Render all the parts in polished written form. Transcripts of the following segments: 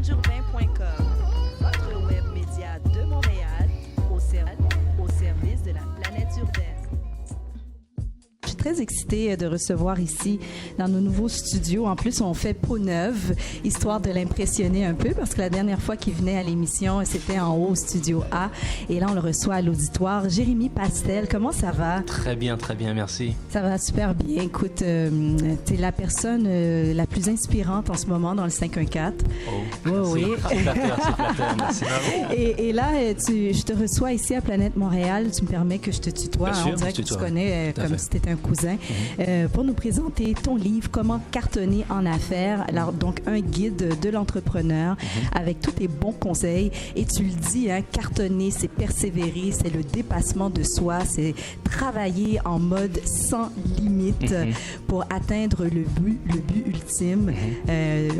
planèteurbain.com, votre web média de Montréal au service de la planète urbaine. Je suis très excitée de recevoir ici dans nos nouveaux studios. En plus, on fait peau neuve, histoire de l'impressionner un peu, parce que la dernière fois qu'il venait à l'émission, c'était en haut au studio A. Et là, on le reçoit à l'auditoire. Jérémy Pastel, comment ça va? Très bien, merci. Ça va super bien. Écoute, tu es la personne la plus inspirante en ce moment dans le 514. Oh, oui. C'est flatteur, merci. Et là, je te reçois ici à Planète Montréal. Tu me permets que je te tutoie. Bien sûr, on dirait que tu connais comme si tu étais un cousin. Pour nous présenter ton livre « Comment cartonner en affaires ». Alors, donc, un guide de l'entrepreneur avec tous tes bons conseils. Et tu le dis, hein, cartonner, c'est persévérer, c'est le dépassement de soi, c'est travailler en mode sans limite pour atteindre le but ultime.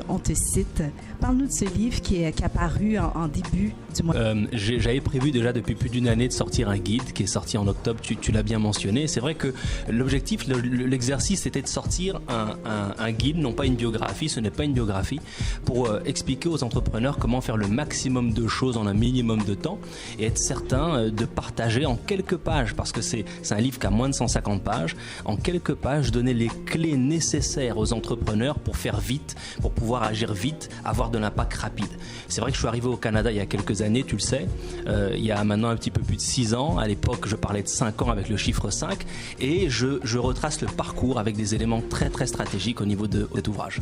On te cite. Parle-nous de ce livre qui est apparu en début du mois. J'avais prévu déjà depuis plus d'une année de sortir un guide qui est sorti en octobre, tu l'as bien mentionné. C'est vrai que l'objectif, l'exercice, c'était de sortir un guide, non pas une biographie, ce n'est pas une biographie, pour expliquer aux entrepreneurs comment faire le maximum de choses en un minimum de temps et être certain de partager en quelques pages, parce que c'est un livre qui a moins de 150 pages, en quelques pages, donner les clés nécessaires aux entrepreneurs pour faire vite, pour pouvoir agir vite, avoir de l'impact rapide. C'est vrai que je suis arrivé au Canada il y a quelques années, tu le sais, il y a maintenant un petit peu plus de 6 ans. À l'époque, je parlais de 5 ans avec le chiffre 5 et je retrace le parcours avec des éléments très très stratégiques au niveau de cet ouvrage.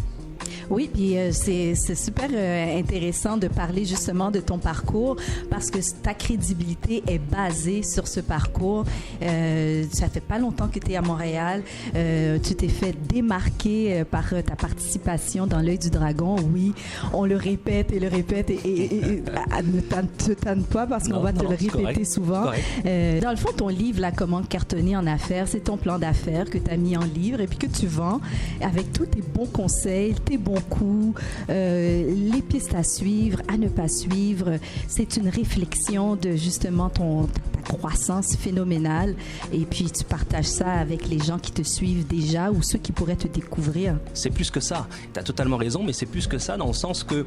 Oui, puis c'est super intéressant de parler justement de ton parcours parce que ta crédibilité est basée sur ce parcours. Ça fait pas longtemps que tu es à Montréal. Tu t'es fait démarquer par ta participation dans l'Œil du Dragon. Oui, on le répète et ne te tanne pas parce qu'on va te le répéter souvent. Dans le fond, ton livre, là, Comment cartonner en affaires, c'est ton plan d'affaires que tu as mis en livre et puis que tu vends avec tous tes bons conseils, tes bons coups, les pistes à suivre, à ne pas suivre. C'est une réflexion de justement ta croissance phénoménale et puis tu partages ça avec les gens qui te suivent déjà ou ceux qui pourraient te découvrir. C'est plus que ça. Tu as totalement raison, mais c'est plus que ça dans le sens que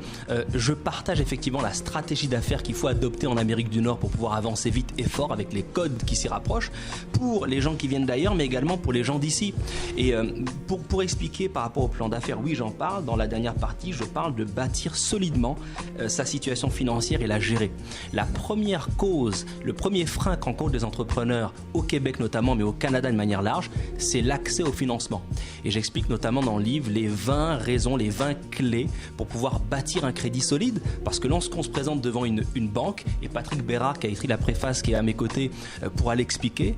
je partage effectivement la stratégie d'affaires qu'il faut adopter en Amérique du Nord pour pouvoir avancer vite et fort avec les codes qui s'y rapprochent pour les gens qui viennent d'ailleurs, mais également pour les gens d'ici. Et pour expliquer par rapport au plan d'affaires, oui, j'en parle. Dans la dernière partie, je parle de bâtir solidement sa situation financière et la gérer. La première cause, le premier frein qu'encontrent les entrepreneurs au Québec notamment, mais au Canada de manière large, c'est l'accès au financement. Et j'explique notamment dans le livre les 20 raisons, les 20 clés pour pouvoir bâtir un crédit solide. Parce que lorsqu'on se présente devant une banque, et Patrick Bérard qui a écrit la préface qui est à mes côtés pourra l'expliquer,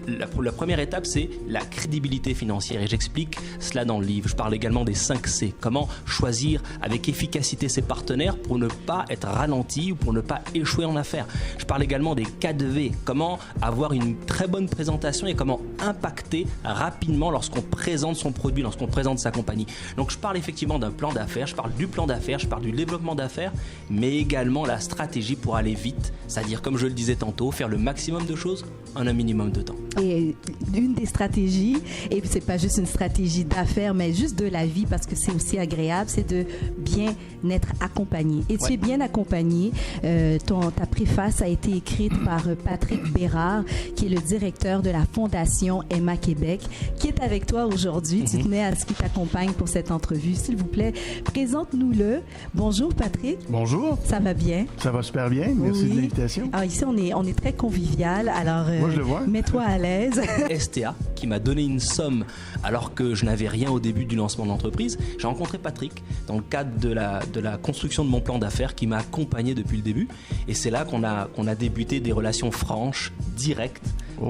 la première étape c'est la crédibilité financière. Et j'explique cela dans le livre. Je parle également des 5 C. Comment choisir avec efficacité ses partenaires pour ne pas être ralenti ou pour ne pas échouer en affaires. Je parle également des 4 V. Comment avoir une très bonne présentation et comment impacter rapidement lorsqu'on présente son produit, lorsqu'on présente sa compagnie. Donc je parle effectivement d'un plan d'affaires, je parle du plan d'affaires, je parle du développement d'affaires, mais également la stratégie pour aller vite, c'est-à-dire comme je le disais tantôt, faire le maximum de choses en un minimum de temps. Et une des stratégies, et c'est pas juste une stratégie d'affaires, mais juste de la vie, parce que c'est aussi agréable, c'est de bien être accompagné. Et tu es bien accompagné. Ta préface a été écrite par Patrick Bérard, qui est le directeur de la Fondation Emma Québec, qui est avec toi aujourd'hui. Tu tenais à ce qu'il t'accompagne pour cette entrevue. S'il vous plaît, présente-nous-le. Bonjour Patrick. Bonjour. Ça va bien? Ça va super bien. Merci de l'invitation. Alors ici, on est très convivial. Alors, moi, je le vois. Mets-toi à l'aise. STA, qui m'a donné une somme alors que je n'avais rien au début du lancement de l'entreprise. J'ai rencontré Patrick dans le cadre de la construction de mon plan d'affaires qui m'a accompagné depuis le début. Et c'est là qu'on a débuté des relations franches, directes,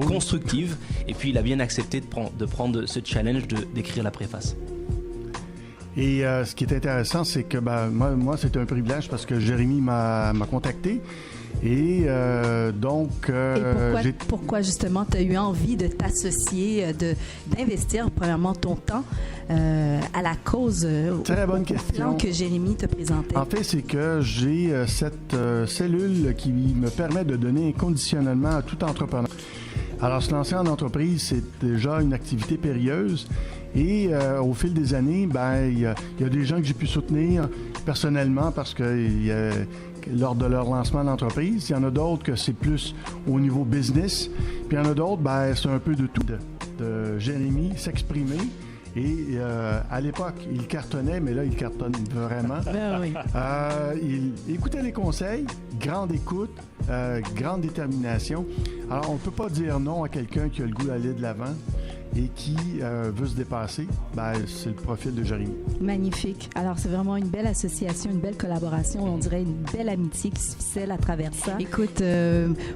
constructives. Et puis il a bien accepté de prendre ce challenge d'écrire la préface. Et ce qui est intéressant, c'est que moi c'était un privilège parce que Jérémy m'a contacté. Et donc... Et pourquoi justement tu as eu envie de t'associer, d'investir premièrement ton temps à la cause, très bonne au question. plan que Jérémy te présentait? En fait, c'est que j'ai cette cellule qui me permet de donner un conditionnement à tout entrepreneur. Alors, se lancer en entreprise, c'est déjà une activité périlleuse. Et au fil des années, il y a des gens que j'ai pu soutenir personnellement parce que lors de leur lancement d'entreprise. Il y en a d'autres que c'est plus au niveau business. Puis il y en a d'autres, c'est un peu de tout. De Jérémy s'exprimer. Et à l'époque, il cartonnait, mais là, il cartonne vraiment. Oui. Il écoutait les conseils, grande écoute, grande détermination. Alors, on ne peut pas dire non à quelqu'un qui a le goût d'aller de l'avant et qui veut se dépasser. C'est le profil de Jérémy. Magnifique. Alors, c'est vraiment une belle association, une belle collaboration. On dirait une belle amitié qui se ficelle à travers ça. Écoute,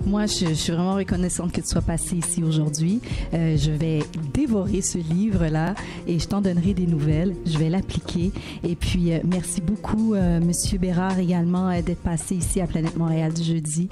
moi, je suis vraiment reconnaissante que tu sois passé ici aujourd'hui. Je vais dévorer ce livre-là et je t'en donnerai des nouvelles. Je vais l'appliquer. Et puis, merci beaucoup, Monsieur Bérard, également, d'être passé ici à Planète Montréal du jeudi.